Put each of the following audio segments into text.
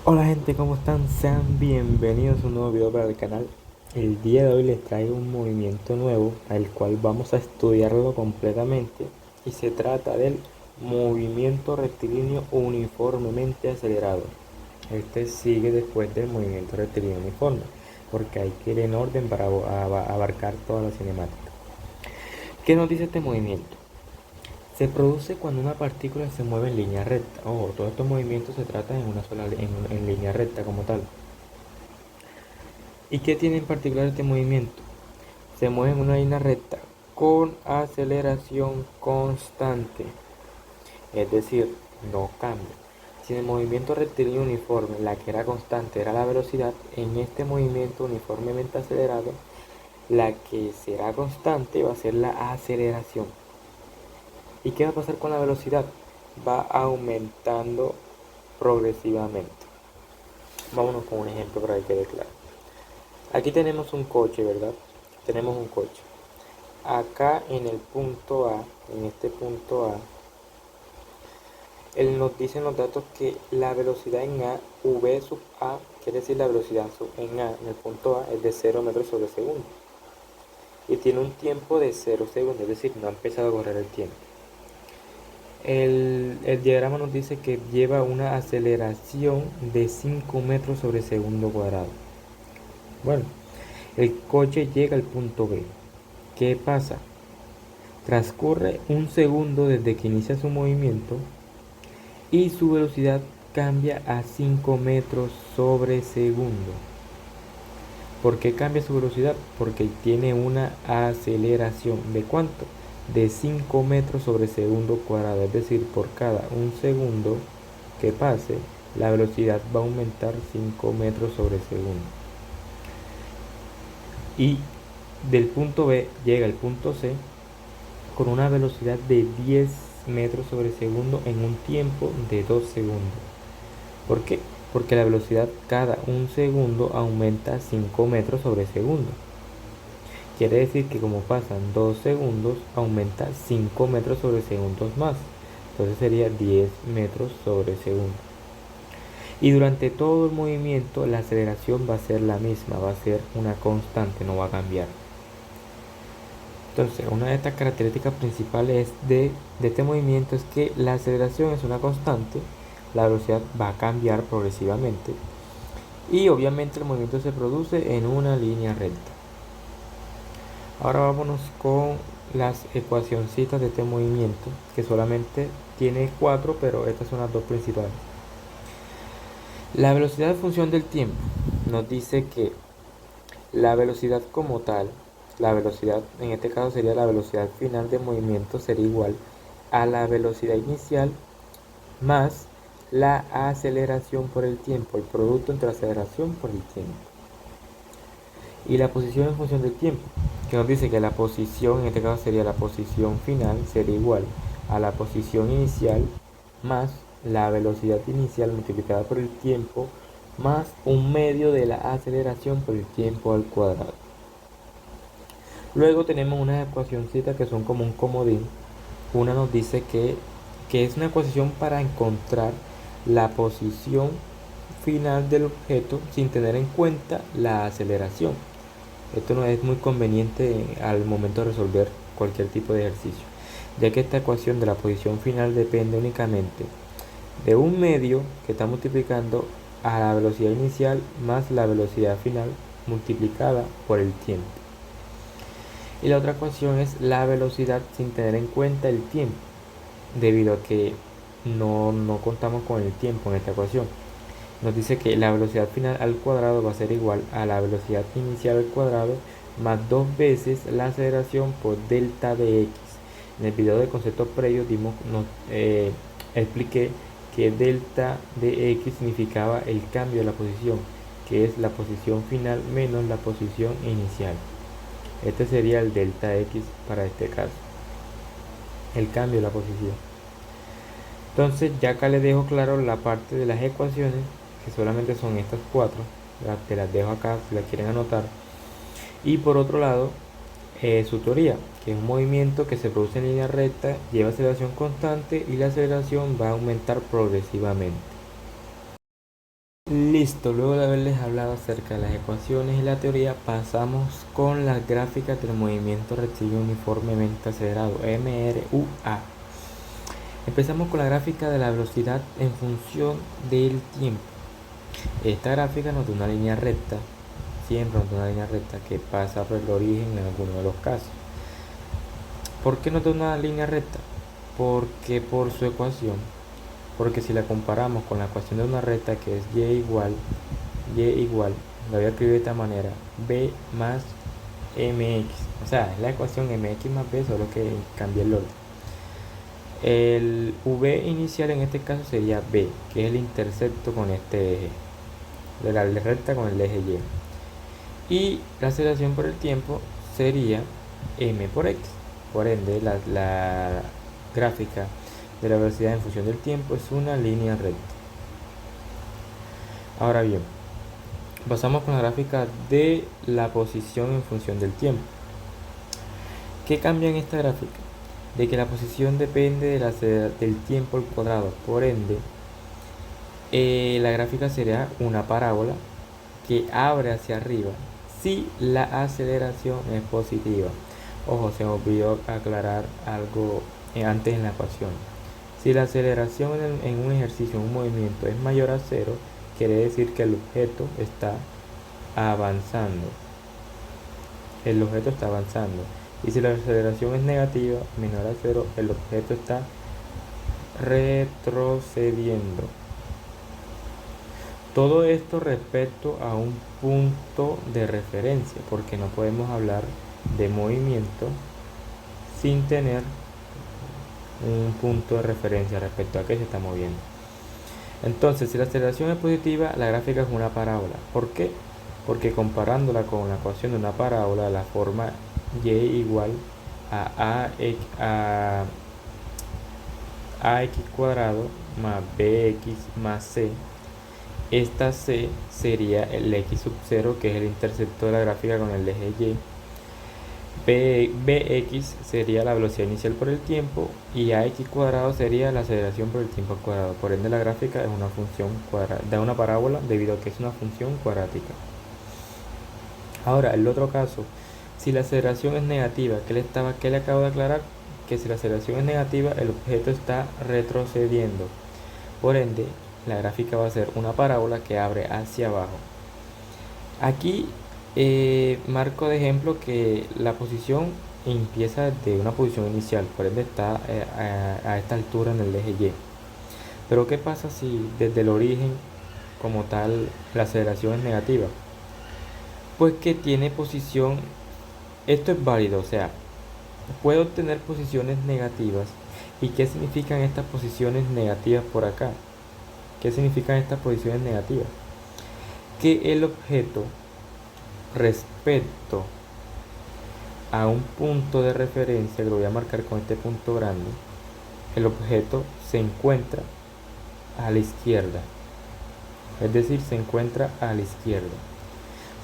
Hola gente, ¿cómo están? Sean bienvenidos a un nuevo video para el canal. El día de hoy les traigo un movimiento nuevo al cual vamos a estudiarlo completamente y se trata del movimiento rectilíneo uniformemente acelerado. Este sigue después del movimiento rectilíneo uniforme porque hay que ir en orden para abarcar toda la cinemática. ¿Qué nos dice este movimiento? Se produce cuando una partícula se mueve en línea recta. Ojo, todos estos movimientos se tratan en una sola en línea recta como tal. ¿Y qué tiene en particular este movimiento? Se mueve en una línea recta con aceleración constante, es decir, no cambia. Si en el movimiento rectilíneo uniforme la que era constante era la velocidad, en este movimiento uniformemente acelerado, la que será constante va a ser la aceleración. ¿Y qué va a pasar con la velocidad? Va aumentando progresivamente. Vámonos con un ejemplo para que quede claro. Aquí tenemos un coche, ¿verdad? Tenemos un coche. Acá en el punto A, en este punto A, él nos dice en los datos que la velocidad en A, V sub A, quiere decir la velocidad en A, en el punto A, es de 0 metros sobre segundo. Y tiene un tiempo de 0 segundos, es decir, no ha empezado a correr el tiempo. El diagrama nos dice que lleva una aceleración de 5 metros sobre segundo cuadrado. Bueno, el coche llega al punto B. ¿Qué pasa? Transcurre un segundo desde que inicia su movimiento y su velocidad cambia a 5 metros sobre segundo. ¿Por qué cambia su velocidad? Porque tiene una aceleración. ¿De cuánto? De 5 metros sobre segundo cuadrado. Es decir, por cada un segundo que pase, la velocidad va a aumentar 5 metros sobre segundo. Y del punto B llega al punto C con una velocidad de 10 metros sobre segundo en un tiempo de 2 segundos. ¿Por qué? Porque la velocidad cada un segundo aumenta 5 metros sobre segundo. Quiere decir que como pasan 2 segundos, aumenta 5 metros sobre segundos más. Entonces sería 10 metros sobre segundo. Y durante todo el movimiento la aceleración va a ser la misma, va a ser una constante, no va a cambiar. Entonces, una de estas características principales de este movimiento es que la aceleración es una constante, la velocidad va a cambiar progresivamente y obviamente el movimiento se produce en una línea recta. Ahora vámonos con las ecuacioncitas de este movimiento, que solamente tiene 4, pero estas son las dos principales. La velocidad en función del tiempo nos dice que la velocidad como tal, la velocidad en este caso sería la velocidad final de movimiento, sería igual a la velocidad inicial más la aceleración por el tiempo, el producto entre aceleración por el tiempo. Y la posición en función del tiempo, que nos dice que la posición, en este caso sería la posición final, sería igual a la posición inicial más la velocidad inicial multiplicada por el tiempo más un medio de la aceleración por el tiempo al cuadrado. Luego tenemos unas ecuacioncitas que son como un comodín. Una nos dice que es una ecuación para encontrar la posición final del objeto sin tener en cuenta la aceleración. Esto no es muy conveniente al momento de resolver cualquier tipo de ejercicio, ya que esta ecuación de la posición final depende únicamente de un medio que está multiplicando a la velocidad inicial más la velocidad final multiplicada por el tiempo. Y la otra ecuación es la velocidad sin tener en cuenta el tiempo, debido a que no contamos con el tiempo en esta ecuación. Nos dice que la velocidad final al cuadrado va a ser igual a la velocidad inicial al cuadrado más 2 veces la aceleración por delta de x. En el video de conceptos previos expliqué que delta de x significaba el cambio de la posición, que es la posición final menos la posición inicial. Este sería el delta x para este caso, el cambio de la posición. Entonces ya acá les dejo claro la parte de las ecuaciones, que solamente son estas 4. Te las dejo acá si las quieren anotar. Y por otro lado, su teoría, que es un movimiento que se produce en línea recta, lleva aceleración constante y la aceleración va a aumentar progresivamente. Listo, luego de haberles hablado acerca de las ecuaciones y la teoría, pasamos con las gráficas del movimiento rectilíneo uniformemente acelerado, MRUA. Empezamos con la gráfica de la velocidad en función del tiempo. Esta gráfica nos da una línea recta, siempre nos da una línea recta que pasa por el origen en alguno de los casos. ¿Por qué nos da una línea recta? Porque por su ecuación, porque si la comparamos con la ecuación de una recta que es y igual, la voy a escribir de esta manera, b más mx, o sea, es la ecuación mx más b, solo que cambia el orden. El v inicial en este caso sería b, que es el intercepto con este eje, de la recta con el eje y. Y la aceleración por el tiempo sería m por x. Por ende, la gráfica de la velocidad en función del tiempo es una línea recta. Ahora bien, pasamos con la gráfica de la posición en función del tiempo. ¿Qué cambia en esta gráfica? De que la posición depende del tiempo al cuadrado. Por ende, la gráfica sería una parábola que abre hacia arriba si la aceleración es positiva. Ojo, se me olvidó aclarar algo antes en la ecuación. Si la aceleración en un ejercicio, en un movimiento, es mayor a cero, quiere decir que el objeto está avanzando. El objeto está avanzando. Y si la aceleración es negativa, menor a cero, el objeto está retrocediendo. Todo esto respecto a un punto de referencia, porque no podemos hablar de movimiento sin tener un punto de referencia respecto a qué se está moviendo. Entonces, si la aceleración es positiva, la gráfica es una parábola. ¿Por qué? Porque comparándola con la ecuación de una parábola, la forma y igual a ax cuadrado más bx más c. Esta c sería el x sub 0, que es el intercepto de la gráfica con el eje y. Bx sería la velocidad inicial por el tiempo y ax cuadrado sería la aceleración por el tiempo al cuadrado. Por ende, la gráfica es una función cuadrada, da una parábola debido a que es una función cuadrática. Ahora, el otro caso, si la aceleración es negativa, ¿qué le acabo de aclarar? Que si la aceleración es negativa, el objeto está retrocediendo. Por ende, la gráfica va a ser una parábola que abre hacia abajo. Aquí marco de ejemplo que la posición empieza de una posición inicial, por ende está a esta altura en el eje Y. Pero ¿qué pasa si desde el origen como tal la aceleración es negativa? Pues que tiene posición, esto es válido, o sea, puedo tener posiciones negativas. ¿Y qué significan estas posiciones negativas por acá? ¿Qué significan estas posiciones negativas? Que el objeto respecto a un punto de referencia, que lo voy a marcar con este punto grande, el objeto se encuentra a la izquierda, es decir, se encuentra a la izquierda.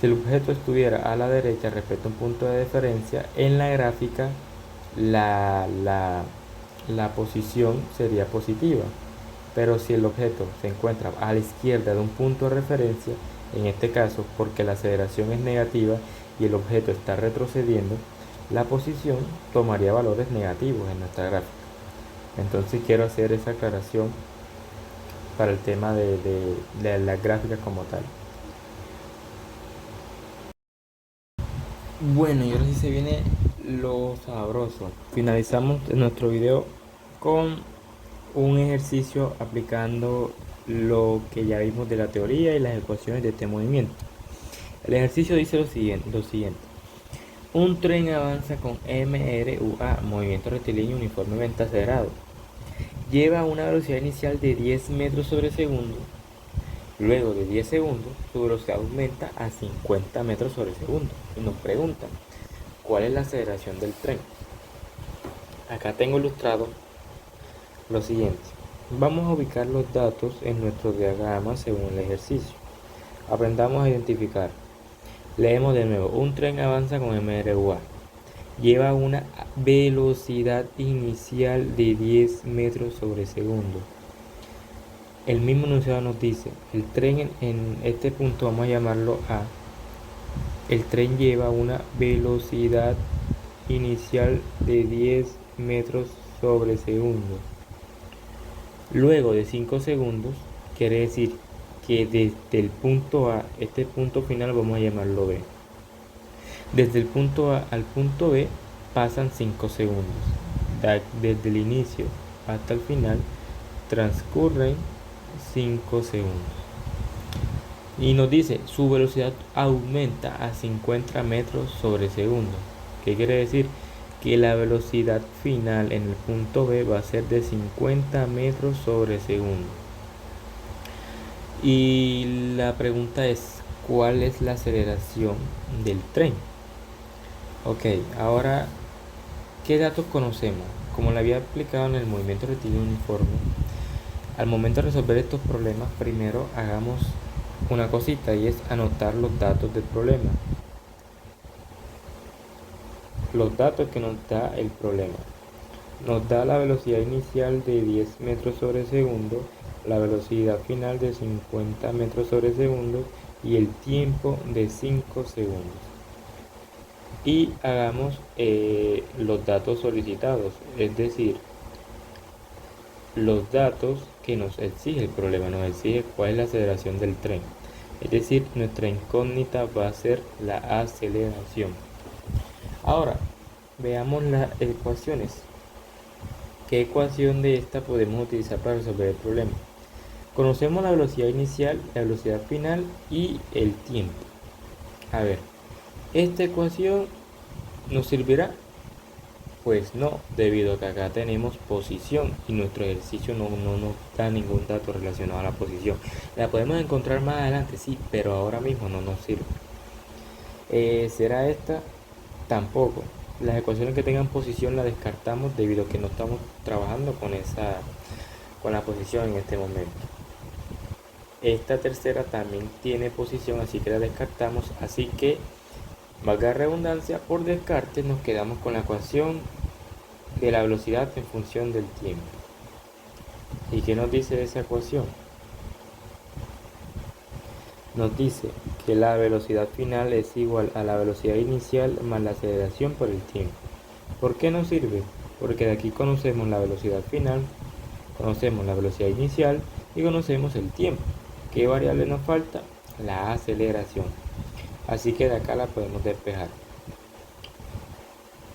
Si el objeto estuviera a la derecha respecto a un punto de referencia, en la gráfica la posición sería positiva. Pero si el objeto se encuentra a la izquierda de un punto de referencia, en este caso porque la aceleración es negativa y el objeto está retrocediendo, la posición tomaría valores negativos en nuestra gráfica. Entonces quiero hacer esa aclaración para el tema de las gráficas como tal. Bueno, y ahora sí se viene lo sabroso. Finalizamos nuestro video con un ejercicio aplicando lo que ya vimos de la teoría y las ecuaciones de este movimiento. El ejercicio dice lo siguiente. Un tren avanza con MRUA, movimiento rectilíneo uniformemente acelerado. Lleva una velocidad inicial de 10 metros sobre segundo. Luego de 10 segundos, su velocidad aumenta a 50 metros sobre segundo. Y nos preguntan, ¿cuál es la aceleración del tren? Acá tengo ilustrado lo siguiente. Vamos a ubicar los datos en nuestro diagrama según el ejercicio. Aprendamos a identificar. Leemos de nuevo. Un tren avanza con MRUA. Lleva una velocidad inicial de 10 metros sobre segundo. El mismo enunciado nos dice, el tren en este punto vamos a llamarlo A. El tren lleva una velocidad inicial de 10 metros sobre segundo. Luego de 5 segundos, quiere decir que desde el punto A, este punto final vamos a llamarlo B. Desde el punto A al punto B pasan 5 segundos. Desde el inicio hasta el final transcurren 5 segundos. Y nos dice, su velocidad aumenta a 50 metros sobre segundo. ¿Qué quiere decir? Que la velocidad final en el punto B va a ser de 50 metros sobre segundo. Y la pregunta es, ¿cuál es la aceleración del tren? Ok, ahora, ¿qué datos conocemos? Como lo había explicado en el movimiento rectilíneo uniforme, al momento de resolver estos problemas, primero hagamos una cosita y es anotar los datos del problema. Los datos que nos da el problema. Nos da la velocidad inicial de 10 metros sobre segundo, la velocidad final de 50 metros sobre segundo y el tiempo de 5 segundos. Y hagamos los datos solicitados, es decir, los datos que nos exige el problema, nos exige cuál es la aceleración del tren. Es decir, nuestra incógnita va a ser la aceleración. Ahora, veamos las ecuaciones. ¿Qué ecuación de esta podemos utilizar para resolver el problema? Conocemos la velocidad inicial, la velocidad final y el tiempo. A ver, ¿esta ecuación nos servirá? Pues no, debido a que acá tenemos posición y nuestro ejercicio no nos da ningún dato relacionado a la posición. La podemos encontrar más adelante, sí, pero ahora mismo no nos sirve. ¿Será esta? Tampoco. Las ecuaciones que tengan posición las descartamos debido a que no estamos trabajando con la posición en este momento. Esta tercera también tiene posición, así que la descartamos. Así que, valga la redundancia, por descarte nos quedamos con la ecuación de la velocidad en función del tiempo. ¿Y qué nos dice esa ecuación? Nos dice que la velocidad final es igual a la velocidad inicial más la aceleración por el tiempo. ¿Por qué nos sirve? Porque de aquí conocemos la velocidad final, conocemos la velocidad inicial y conocemos el tiempo. ¿Qué variable nos falta? La aceleración. Así que de acá la podemos despejar.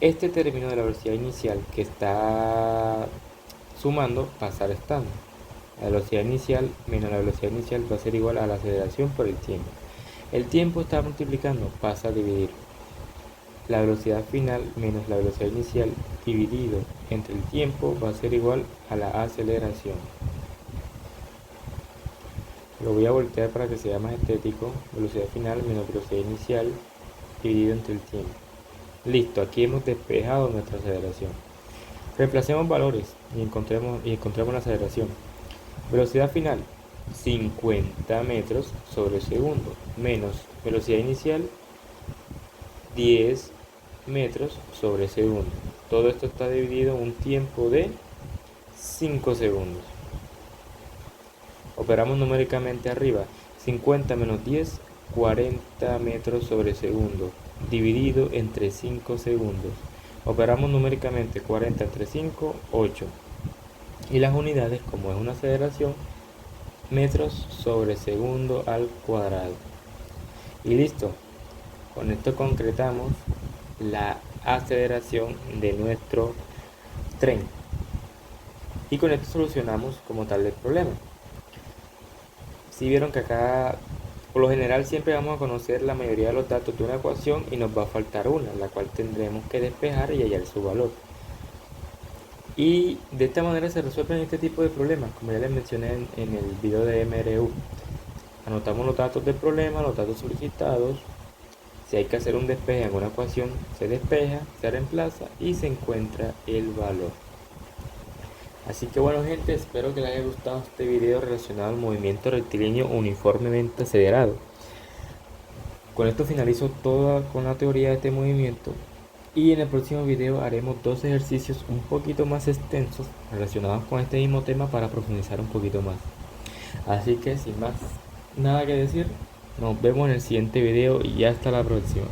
Este término de la velocidad inicial que está sumando pasa restando. La velocidad inicial menos la velocidad inicial va a ser igual a la aceleración por el tiempo. El tiempo está multiplicando, pasa a dividir. La velocidad final menos la velocidad inicial dividido entre el tiempo va a ser igual a la aceleración. Lo voy a voltear para que sea más estético. Velocidad final menos velocidad inicial dividido entre el tiempo. Listo, aquí hemos despejado nuestra aceleración. Reemplacemos valores y encontremos la aceleración. Velocidad final 50 metros sobre segundo menos velocidad inicial 10 metros sobre segundo. Todo esto está dividido en un tiempo de 5 segundos. Operamos numéricamente arriba. 50 menos 10, 40 metros sobre segundo, dividido entre 5 segundos. Operamos numéricamente 40 entre 5, 8. Y las unidades, como es una aceleración, metros sobre segundo al cuadrado. Y listo. Con esto concretamos la aceleración de nuestro tren. Y con esto solucionamos como tal el problema. Si vieron que acá, por lo general, siempre vamos a conocer la mayoría de los datos de una ecuación y nos va a faltar una, la cual tendremos que despejar y hallar su valor. Y de esta manera se resuelven este tipo de problemas, como ya les mencioné en el video de MRU. Anotamos los datos del problema, los datos solicitados. Si hay que hacer un despeje en una ecuación, se despeja, se reemplaza y se encuentra el valor. Así que bueno, gente, espero que les haya gustado este video relacionado al movimiento rectilíneo uniformemente acelerado. Con esto finalizo toda con la teoría de este movimiento. Y en el próximo video haremos dos ejercicios un poquito más extensos relacionados con este mismo tema para profundizar un poquito más. Así que sin más nada que decir, nos vemos en el siguiente video y hasta la próxima.